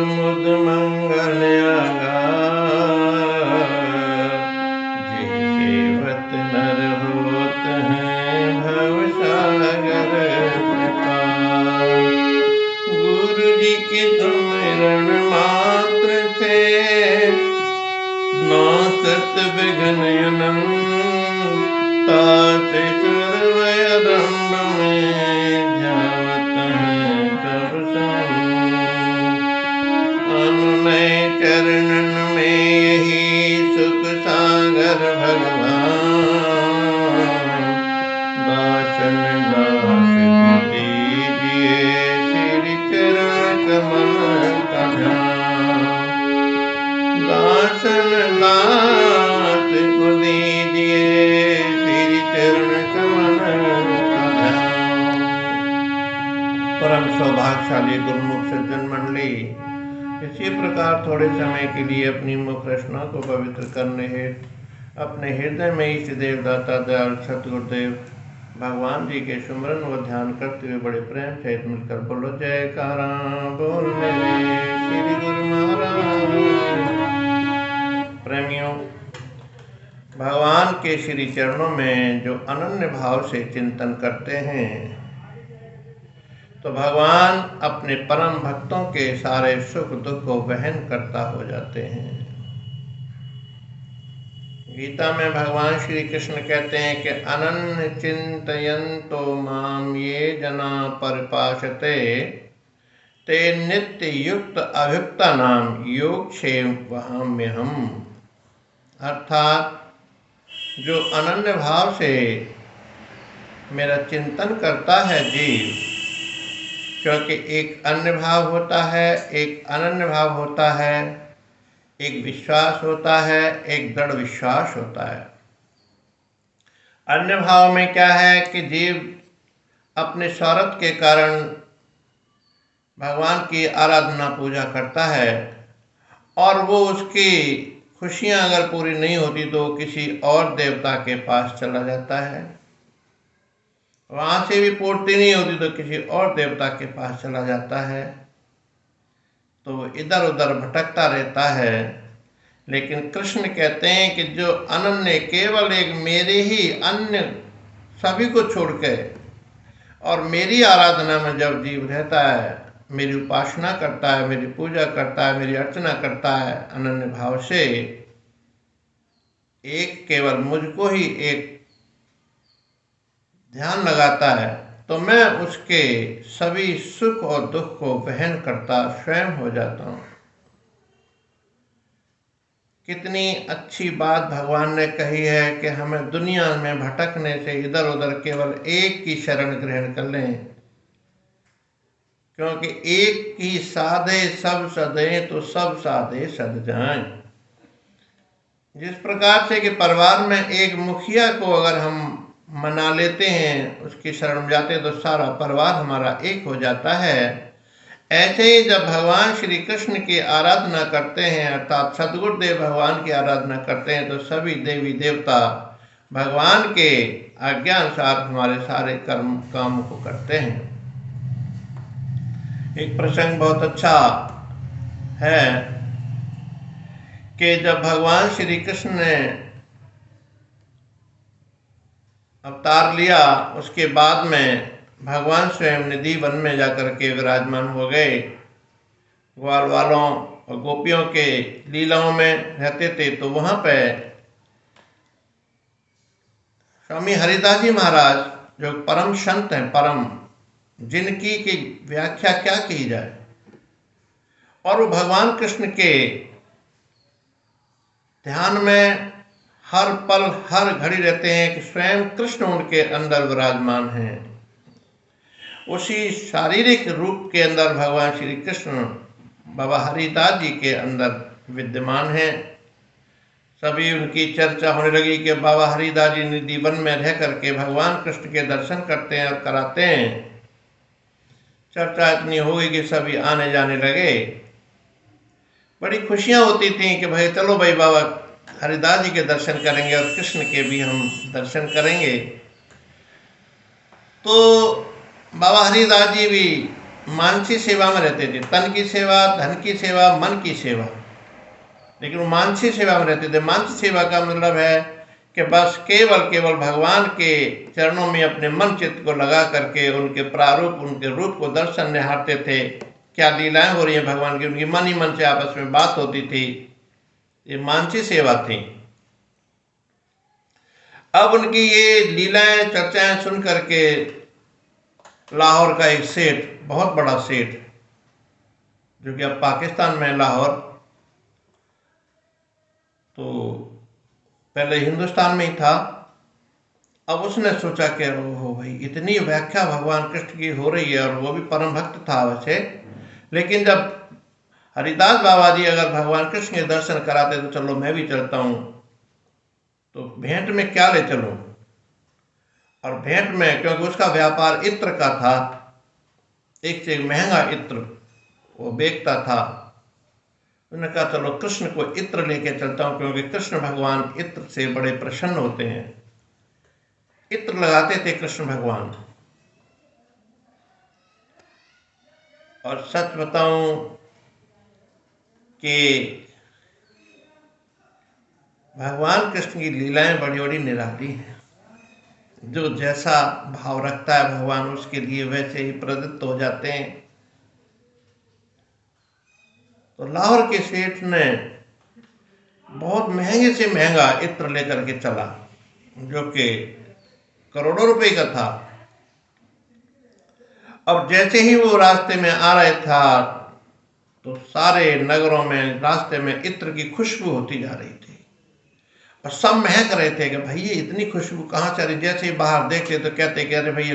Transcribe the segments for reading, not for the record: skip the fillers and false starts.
मुद मंगल जे सेवत नर होत हैं भव सागर पार। गुरु जी की सुमिरन मात्र से नासत विघ्न अनंत ताते सर्वय दंड में ध्यावत हैं सब संग। अनुनय चरणन में यही सुख सागर भगवान। दासन दास को दीजिए श्री चरण कमल का ध्यान। दासन दास को दीजिए श्री चरण कमल का ध्यान। परम सौभाग्यशाली गुरुमुख सज्जन मंडली, इसी प्रकार थोड़े समय के लिए अपनी मुख रचना को पवित्र करने हेतु अपने हृदय में इष्ट देव दाता दयाल सतगुरुदेव भगवान जी के सुमरन व ध्यान करते हुए बड़े प्रेम सहित मिलकर बोलो जयकारा बोल मेरे श्री गुरु महाराज। प्रेमियों, भगवान के श्री चरणों में जो अनन्य भाव से चिंतन करते हैं तो भगवान अपने परम भक्तों के सारे सुख दुख को वहन करता हो जाते हैं। गीता में भगवान श्री कृष्ण कहते हैं कि अनन्य चिंतयन्तो माम ये जना परिपासते ते नित्य युक्त अभियुक्ता नाम योगक्षेम वहाम्यहम्। अर्थात जो अनन्य भाव से मेरा चिंतन करता है जीव, क्योंकि एक अन्य भाव होता है, एक अनन्य भाव होता है, एक विश्वास होता है, एक दृढ़ विश्वास होता है। अन्य भाव में क्या है कि जीव अपने स्वार्थ के कारण भगवान की आराधना पूजा करता है और वो उसकी खुशियां अगर पूरी नहीं होती तो किसी और देवता के पास चला जाता है। वहाँ से भी पूर्ति नहीं होती तो किसी और देवता के पास चला जाता है, तो इधर उधर भटकता रहता है। लेकिन कृष्ण कहते हैं कि जो अनन्य केवल एक मेरे ही अन्य सभी को छोड़ के और मेरी आराधना में जब जीव रहता है, मेरी उपासना करता है, मेरी पूजा करता है, मेरी अर्चना करता है अनन्य भाव से, एक केवल मुझको ही एक ध्यान लगाता है, तो मैं उसके सभी सुख और दुख को वहन करता स्वयं हो जाता हूँ। कितनी अच्छी बात भगवान ने कही है कि हमें दुनिया में भटकने से इधर उधर केवल एक की शरण ग्रहण कर लें, क्योंकि एक की साधे सब सधे तो सब साधे सध जाएं। जिस प्रकार से कि परिवार में एक मुखिया को अगर हम मना लेते हैं, उसकी शरण जाते हैं, तो सारा परिवार हमारा एक हो जाता है। ऐसे ही जब भगवान श्री कृष्ण की आराधना करते हैं, अर्थात सद्गुरुदेव भगवान की आराधना करते हैं, तो सभी देवी देवता भगवान के आज्ञानुसार हमारे सारे कर्म काम को करते हैं। एक प्रसंग बहुत अच्छा है कि जब भगवान श्री कृष्ण ने अवतार लिया, उसके बाद में भगवान स्वयं निधि वन में जाकर के विराजमान हो गए। ग्वाल वालों और गोपियों के लीलाओं में रहते थे, तो वहां पे स्वामी हरिदास जी महाराज जो परम संत हैं, परम जिनकी की व्याख्या क्या की जाए, और वो भगवान कृष्ण के ध्यान में हर पल हर घड़ी रहते हैं कि स्वयं कृष्ण उनके अंदर विराजमान हैं। उसी शारीरिक रूप के अंदर भगवान श्री कृष्ण बाबा हरिदास जी के अंदर विद्यमान हैं। सभी उनकी चर्चा होने लगी कि बाबा हरिदास जी निधि वन में रह करके भगवान कृष्ण के दर्शन करते हैं और कराते हैं। चर्चा इतनी हो गई कि सभी आने जाने लगे। बड़ी खुशियां होती थी कि भाई चलो भाई बाबा हरिदास जी के दर्शन करेंगे और कृष्ण के भी हम दर्शन करेंगे। तो बाबा हरिदास जी भी मानसी सेवा में रहते थे, तन की सेवा, धन की सेवा, मन की सेवा, लेकिन वो मानसी सेवा में रहते थे। मानसी सेवा का मतलब है कि बस केवल भगवान के चरणों में अपने मन चित्त को लगा करके उनके प्रारूप, उनके रूप को दर्शन निहारते थे, क्या लीलाएं हो रही हैं भगवान की, उनकी मन ही मन से आपस में बात होती थी। ये मानसी सेवा थी। अब उनकी ये लीलाएं चर्चाएं सुन करके लाहौर का एक सेठ, बहुत बड़ा सेठ, जो कि अब पाकिस्तान में लाहौर, तो पहले हिंदुस्तान में ही था, अब उसने सोचा कि ओहो भाई, इतनी व्याख्या भगवान कृष्ण की हो रही है, और वो भी परम भक्त था वैसे, लेकिन जब हरिदास बाबा जी अगर भगवान कृष्ण के दर्शन कराते तो चलो मैं भी चलता हूँ, तो भेंट में क्या ले चलूँ। और भेंट में, क्योंकि उसका व्यापार इत्र का था, एक से एक महंगा इत्र वो बेचता था, उन्होंने कहा चलो कृष्ण को इत्र लेके चलता हूँ, क्योंकि कृष्ण भगवान इत्र से बड़े प्रसन्न होते हैं। इत्र लगाते थे कृष्ण भगवान। और सच बताऊं कि भगवान कृष्ण की लीलाएं बड़ी बड़ी निराली हैं। जो जैसा भाव रखता है भगवान, उसके लिए वैसे ही प्रदत्त हो जाते हैं। तो लाहौर के सेठ ने बहुत महंगे से महंगा इत्र लेकर के चला, जो कि करोड़ों रुपए का था। अब जैसे ही वो रास्ते में आ रहा था, तो सारे नगरों में रास्ते में इत्र की खुशबू होती जा रही थी, और सब महक रहे थे कि भाई ये इतनी खुशबू कहाँ से आ रही। जैसे ही बाहर देखते तो कहते कि अरे भाई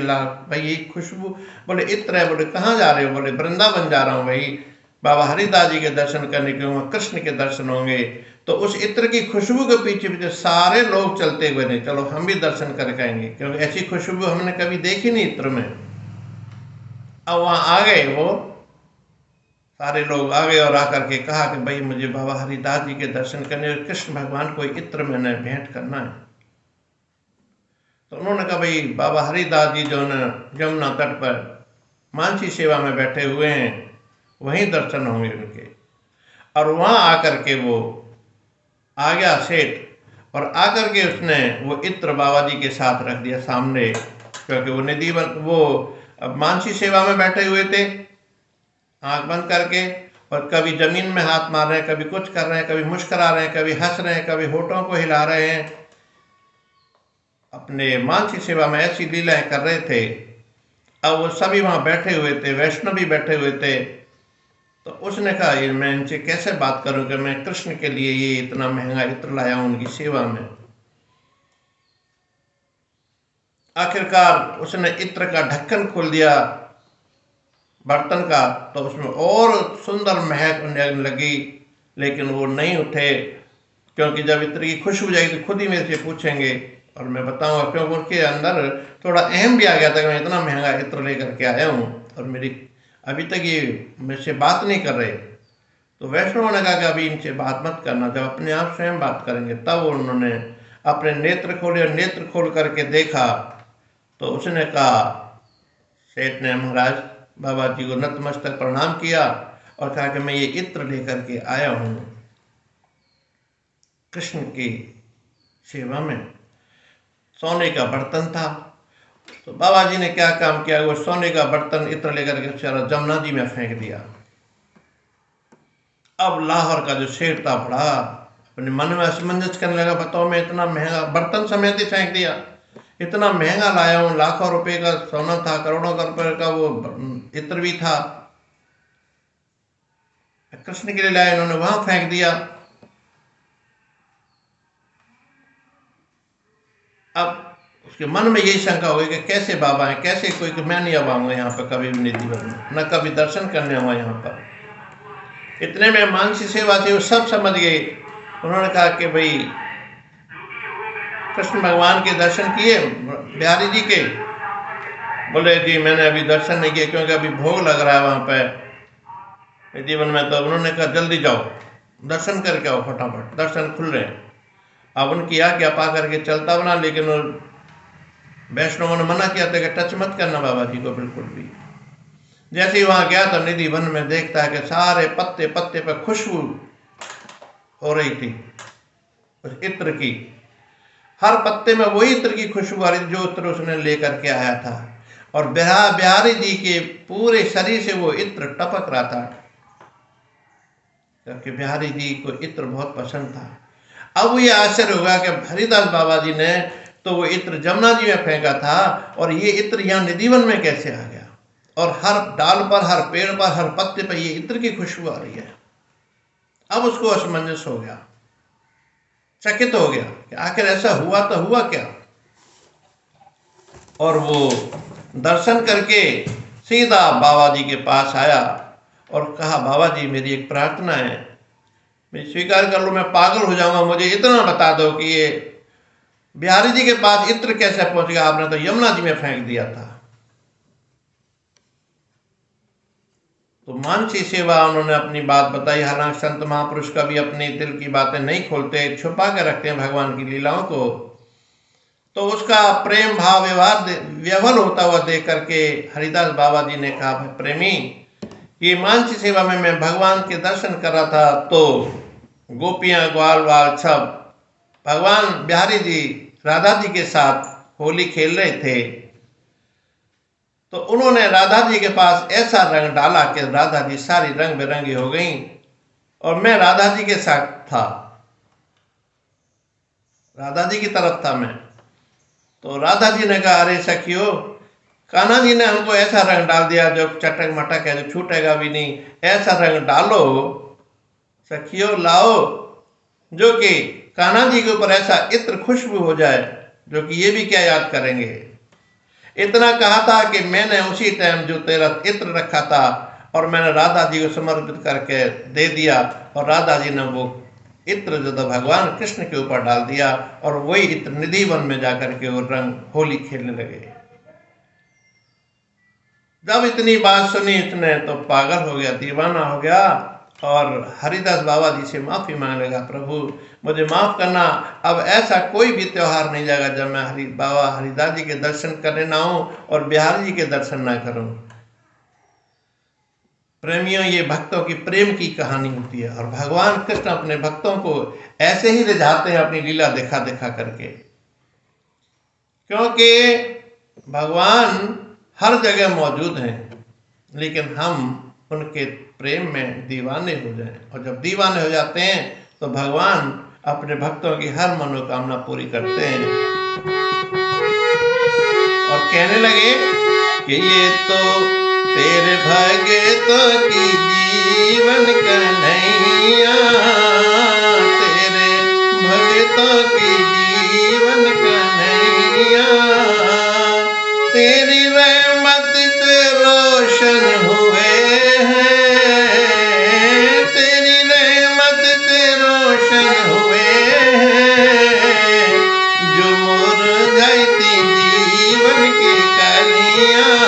भाई ये खुशबू, बोले इत्र है। बोले कहाँ जा रहे हो? बोले वृंदावन जा रहा हूँ भाई, बाबा हरिदास जी के दर्शन करने के, वहाँ कृष्ण के दर्शन होंगे। तो उस इत्र की खुशबू के पीछे पीछे सारे लोग चलते हुए नहीं, चलो हम भी दर्शन करके आएंगे, क्योंकि ऐसी खुशबू हमने कभी देखी नहीं इत्र में। अब वहाँ आ गए, वो सारे लोग आ गए और आकर के कहा कि भाई मुझे बाबा हरिदास जी के दर्शन करने और कृष्ण भगवान को इत्र मैंने भेंट करना है। तो उन्होंने कहा भाई बाबा हरिदास जी जो है यमुना तट पर मानसी सेवा में बैठे हुए हैं, वहीं दर्शन होंगे उनके। और वहाँ आकर के वो आ गया सेठ, और आकर के उसने वो इत्र बाबा जी के साथ रख दिया सामने, क्योंकि वो निधि वो मानसी सेवा में बैठे हुए थे, आंख बंद करके, और कभी जमीन में हाथ मार रहे हैं, कभी कुछ कर रहे हैं, कभी मुस्कुरा रहे हैं, कभी हंस रहे हैं, कभी होठों को हिला रहे हैं, अपने मानसी सेवा में ऐसी लीलाएं कर रहे थे। अब वो सभी वहां बैठे हुए थे, वैष्णव भी बैठे हुए थे। तो उसने कहा ये मैं इनसे कैसे बात करूं कि मैं कृष्ण के लिए ये इतना महंगा इत्र लाया हूं उनकी सेवा में। आखिरकार उसने इत्र का ढक्कन खोल दिया बर्तन का, तो उसमें और सुंदर महक लगने लगी, लेकिन वो नहीं उठे, क्योंकि जब इत्र की खुशबू जाएगी तो खुद ही मेरे से पूछेंगे और मैं बताऊंगा, क्योंकि उनके अंदर थोड़ा अहम भी आ गया था कि मैं इतना महंगा इत्र लेकर के आया हूँ और मेरी अभी तक ये मेरे से बात नहीं कर रहे। तो वैष्णव ने कहा कि अभी इनसे बात मत करना, जब अपने आप स्वयं बात करेंगे। तब उन्होंने अपने नेत्र खोले, और नेत्र खोल करके देखा तो उसने कहा, सेठ ने महाराज बाबा जी को नतमस्तक प्रणाम किया और कहा कि मैं ये इत्र लेकर के आया हूँ कृष्ण की सेवा में। सोने का बर्तन था, तो बाबा जी ने क्या काम किया, वो सोने का बर्तन इत्र लेकर के सारा जमुना जी में फेंक दिया। अब लाहौर का जो शेर था बड़ा अपने मन में असमंजस करने लगा, बताओ मैं इतना महंगा बर्तन समेत ही फेंक दिया, इतना महंगा लाया हूँ, लाखों रुपए का सोना था, करोड़ों का रुपए का वो इत्र भी था, कृष्ण के लिए लाया, इन्होंने वहां फेंक दिया। अब उसके मन में यही शंका हो गई कि कैसे बाबा है, कैसे कोई, कि मैं नहीं अब आऊंगा यहाँ पर कभी भी नहीं, जीवन में न कभी दर्शन करने आऊंगा यहाँ पर। इतने में मानसी सेवा थी, वो सब समझ गए। उन्होंने कहा कि भाई कृष्ण भगवान के दर्शन किए बिहारी जी के? बोले जी मैंने अभी दर्शन नहीं किए, क्योंकि अभी भोग लग रहा है वहाँ पे जीवन में। तो उन्होंने कहा जल्दी जाओ दर्शन करके आओ, फटाफट दर्शन खुल रहे हैं। अब उनकी आज्ञा पा करके चलता बना, लेकिन वैष्णवों ने मना किया था कि टच मत करना बाबा जी को बिल्कुल भी। जैसे ही वहां गया तो निधि वन में देखता है कि सारे पत्ते पत्ते पर खुशबू हो रही थी उस इत्र की। हर पत्ते में वही इत्र की खुशबू आ रही थी जो इत्र उसने लेकर के आया था। और बिहारी जी के पूरे शरीर से वो इत्र टपक रहा था, क्योंकि बिहारी जी को इत्र बहुत पसंद था। अब ये आश्चर्य होगा कि हरिदास बाबा जी ने तो वो इत्र जमुना जी में फेंका था, और ये इत्र यहाँ निधिवन में कैसे आ गया, और हर डाल पर, हर पेड़ पर, हर पत्ते पर ये इत्र की खुशबू आ रही है। अब उसको असमंजस हो गया, चकित हो गया कि आखिर ऐसा हुआ तो हुआ क्या। और वो दर्शन करके सीधा बाबा जी के पास आया और कहा, बाबा जी मेरी एक प्रार्थना है, मैं स्वीकार कर लो, मैं पागल हो जाऊंगा, मुझे इतना बता दो कि ये बिहारी जी के पास इत्र कैसे पहुंच गया, आपने तो यमुना जी में फेंक दिया था। तो मानसी सेवा उन्होंने अपनी बात बताई। हालांकि संत महापुरुष कभी अपने दिल की बातें नहीं खोलते, छुपा के रखते हैं भगवान की लीलाओं को। तो उसका प्रेम भाव व्यवहार व्यवहार होता हुआ देख करके हरिदास बाबा जी ने कहा, प्रेमी, ये मानसी सेवा में मैं भगवान के दर्शन कर रहा था तो गोपियां ग्वाल वाल सब भगवान बिहारी जी राधा जी के साथ होली खेल रहे थे। तो उन्होंने राधा जी के पास ऐसा रंग डाला कि राधा जी सारी रंग बिरंगी हो गई, और मैं राधा जी के साथ था, राधा जी की तरफ था मैं। तो राधा जी ने कहा, अरे सखियो, कान्हा जी ने हमको ऐसा रंग डाल दिया जो चटक मटक है, जो छूटेगा भी नहीं, ऐसा रंग डालो सखियो, लाओ जो कि कान्हा जी के ऊपर ऐसा इत्र खुशबू हो जाए, जो कि ये भी क्या याद करेंगे। इतना कहा था कि मैंने उसी टाइम जो तेरा इत्र रखा था और मैंने राधा जी को समर्पित करके दे दिया, और राधा जी ने वो इत्र जो था भगवान कृष्ण के ऊपर डाल दिया, और वही इत्र निधि वन में जाकर के वो रंग होली खेलने लगे। जब इतनी बात सुनी इसने तो पागल हो गया, दीवाना हो गया, और हरिदास बाबा जी से माफी मांगने लगा, प्रभु मुझे माफ करना, अब ऐसा कोई भी त्योहार नहीं जाएगा जब मैं बाबा हरिदास जी के दर्शन करने ना आऊं और बिहारी जी के दर्शन ना करूं। प्रेमियों, ये भक्तों की प्रेम की कहानी होती है, और भगवान कृष्ण अपने भक्तों को ऐसे ही रिझाते हैं अपनी लीला दिखा दिखा करके, क्योंकि भगवान हर जगह मौजूद हैं, लेकिन हम उनके प्रेम में दीवाने हो जाएं, और जब दीवाने हो जाते हैं तो भगवान अपने भक्तों की हर मनोकामना पूरी करते हैं। और कहने लगे कि ये तो तेरे भगतों की जीवन कन्हैया, तेरे भगतों की जीवन कन्हैया, तेरी रहमत से रोशन हुए हैं, तेरी रहमत से रोशन हुए हैं, जो मुरझाई थी जीवन की कलियां,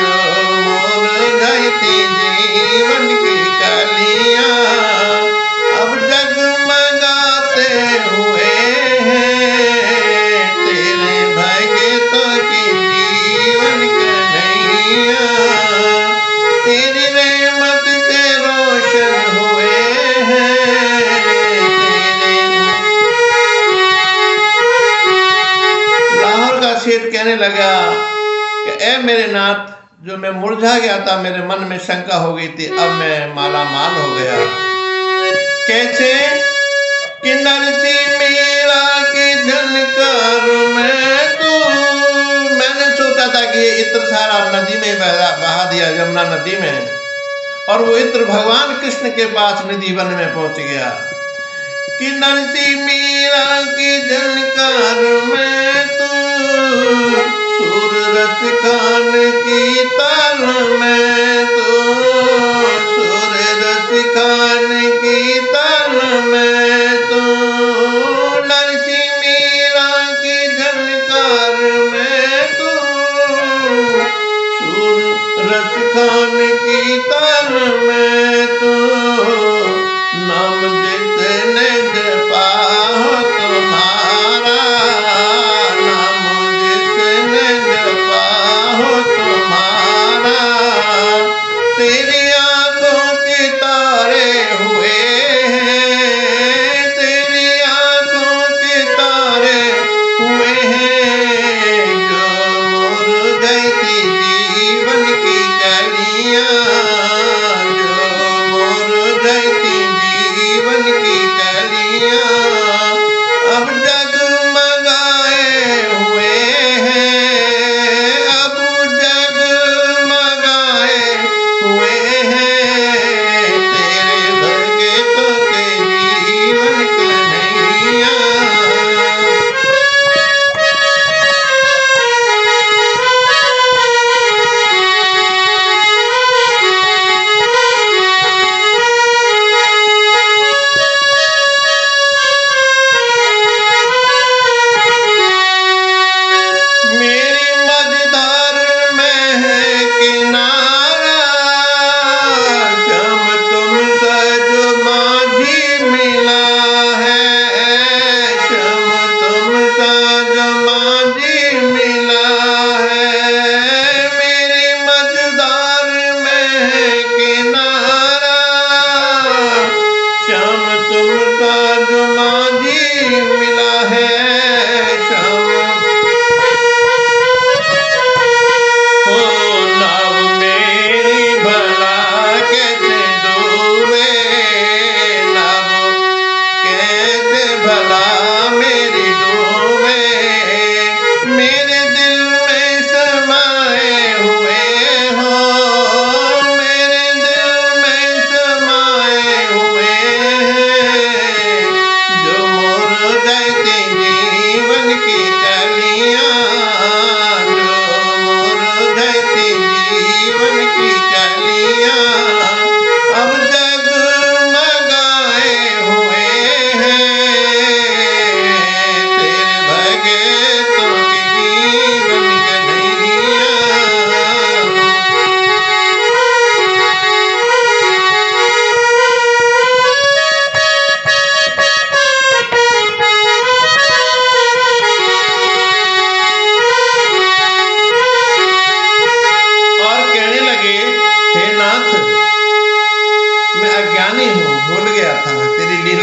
जो मुरझाई थी जीवन की कलियां, अब जगमगाते हुए हैं, तेरे भगतों की जीवन कन्हैया, तेरी रहमत से रोशन हुए हैं, तेरे। लाहौर का सेठ कहने लगा कि ए मेरे नाथ, जो मैं मुरझा गया था, मेरे मन में शंका हो गई थी, अब मैं माला माल हो गया। कैसे कि नरसी मीरा की झनकार में तू, मैंने सोचा था कि ये इत्र सारा नदी में बहा दिया, यमुना नदी में, और वो इत्र भगवान कृष्ण के पास निधि वन में पहुंच गया। कि नरसी मीरा की झनकार में तू, सुर रस खान की ताल में तू, सुर रस खान की ताल में तू, नरसी मीरा की झनकार में तू, सुर रस खान की ताल में तू, नाम जिसने जपा हो तुम्हारा, नाम जिसने जपा हो तुम्हारा,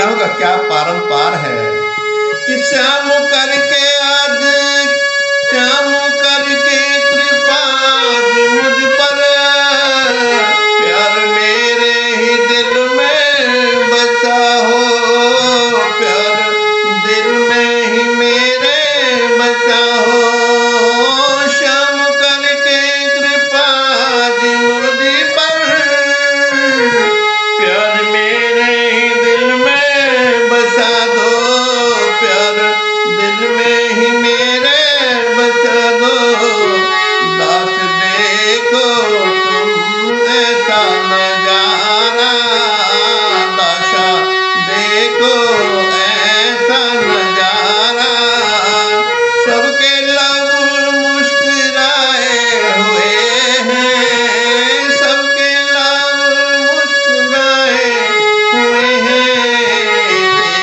लीलाओं का क्या पारंपार है कि श्याम करके आज श्याम करके कृपा मुझ पर, प्यार मेरे ही दिल में बसा हो, प्यार दिल में ही मेरे बसा हो। श्याम करके कृपा मुझ पर, प्यार मेरे ही दिल में बसा दो, प्यार दिल में ही मेरे बसा दो। दास देखो तुम ऐसा नजारा, दासा देखो ऐसा नजारा, सबके लब मुस्कुराए हुए हैं, सबके लब मुस्कुराए हुए हैं।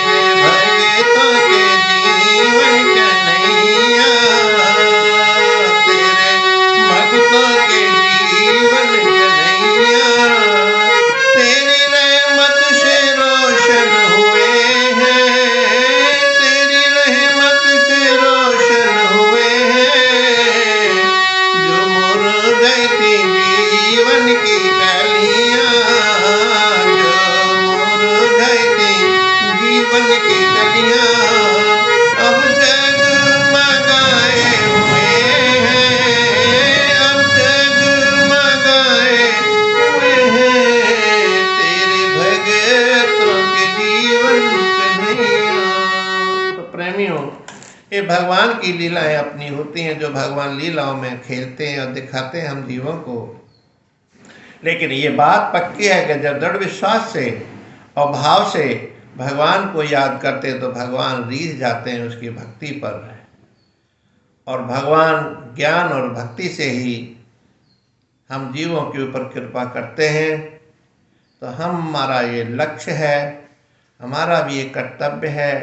तेरे भगतों के जीवन कन्हैया, तेरे भक्तों के जीवन कन्हैया, तेरी रहमत से रोशन हुए हैं, तेरी रहमत से रोशन हुए हैं। जो मुरझाई थी जीवन की कलियां, जो मुरझाई थी जीवन की कलियां, अब जगमगाए हुए हैं, अब जगमगाए हुए हैं। तेरे भगतों के जीवन कन्हैया। तो प्रेमियों, ये भगवान की लीलाएं अपनी होती हैं, जो भगवान लीलाओं में खेलते हैं और दिखाते हैं हम जीवों को। लेकिन ये बात पक्की है कि जब दृढ़ विश्वास से और भाव से भगवान को याद करते हैं तो भगवान रीझ जाते हैं उसकी भक्ति पर, और भगवान ज्ञान और भक्ति से ही हम जीवों के ऊपर कृपा करते हैं। तो हमारा ये लक्ष्य है, हमारा भी ये कर्तव्य है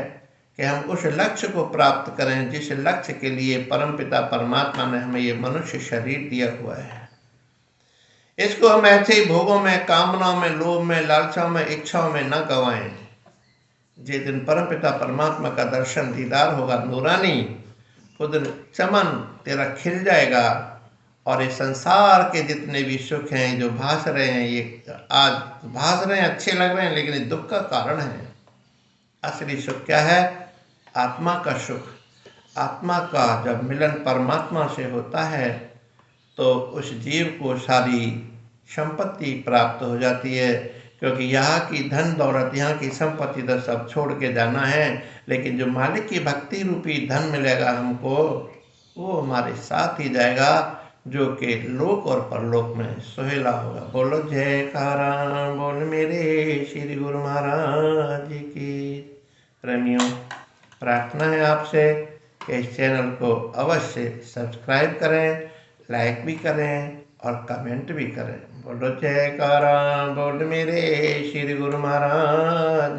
कि हम उस लक्ष्य को प्राप्त करें जिस लक्ष्य के लिए परमपिता परमात्मा ने हमें ये मनुष्य शरीर दिया हुआ है। इसको हम ऐसे ही भोगों में, कामनाओं में, लोभ में, लालसाओं में, इच्छाओं में न गंवाएं। जिस दिन परमपिता परमात्मा का दर्शन दीदार होगा नूरानी, खुद चमन तेरा खिल जाएगा, और इस संसार के जितने भी सुख हैं जो भास रहे हैं, ये आज भास रहे हैं, अच्छे लग रहे हैं, लेकिन ये दुख का कारण है। असली सुख क्या है? आत्मा का सुख। आत्मा का जब मिलन परमात्मा से होता है तो उस जीव को सारी संपत्ति प्राप्त हो जाती है, क्योंकि यहाँ की धन दौलत, यहाँ की संपत्ति तो सब छोड़ के जाना है, लेकिन जो मालिक की भक्ति रूपी धन मिलेगा हमको, वो हमारे साथ ही जाएगा, जो कि लोक और परलोक में सुहेला होगा। बोलो जयकारा बोल मेरे श्री गुरु महाराज की। प्रेमियों, प्रार्थना है आपसे कि इस चैनल को अवश्य सब्सक्राइब करें, लाइक भी करें और कमेंट भी करें। बोलो जयकारा बोल मेरे श्री गुरु महाराज